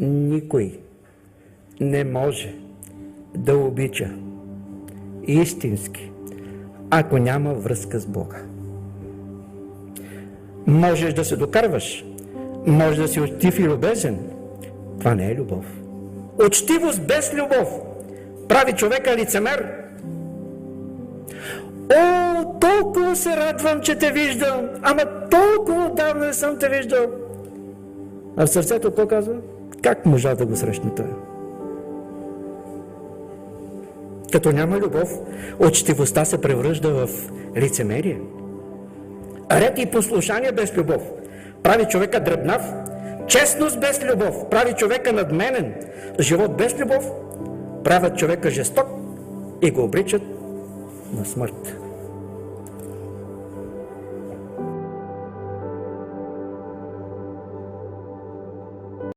Никой не може да обича истински, ако няма връзка с Бога. Можеш да се докарваш, можеш да си учтив и любезен. Това не е любов. Учтивост без любов прави човека лицемер. О, толкова се радвам, че те виждам, ама толкова отдавна не съм те виждал. А в сърцето какво казва? Как можа да го срещне той? Като няма любов, учтивостта се превръжда в лицемерие. Ред и послушание без любов прави човека дребнав. Честност без любов прави човека надменен. Живот без любов правят човека жесток и го обричат на смърт.